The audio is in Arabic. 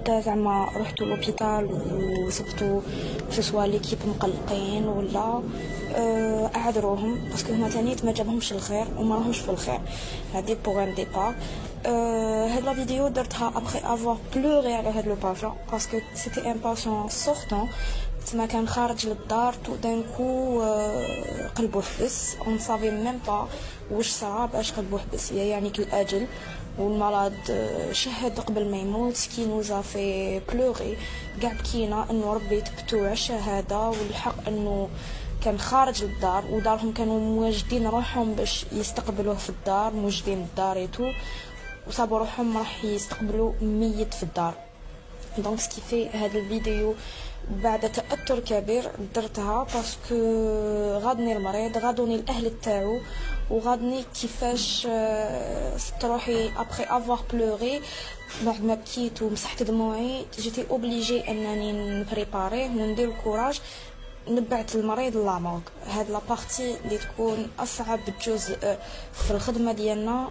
زعما رحتو لوبيتال وصبتو سوا ليكيب مقلقين ولا اعذروهم باسكو هما تانيت ما جابهمش الخير وما راهمش في الخير. هادي بوغ ان ديبار. هاد لا فيديو درتها ابخي افوار بلوري على هاد لو باشون باسكو سيتي ان باشون سورتون تما كان خارج للدار تو دانكو قلبو حبس اون صافي ميم با واش صرا باش قلبو حبس يعني كالاجل والمرض شهد قبل ما يموت كي نوزا في بلوغي قاع بكينا انه ربي يتبتوع الشهاده والحق انه كان خارج للدار ودارهم كانوا مواجدين روحهم باش يستقبلوه في الدار موجدين داريتو وصابوا روحهم راح يستقبلوا ميت في الدار. دونك سكيفي هذا الفيديو بعد تاثر كبير درتها باسكو غادني المريض غادوني الاهل تاعو وغادني كيفاش صرت روحي ابخي افوار بلوري بعد ما بكيت ومسحت دموعي جيتي اوبليجي انني نبريباريه وندير الكوراج نبعت المريض للعمق. هاد لابارتي اللي تكون اصعب جزء في الخدمه ديالنا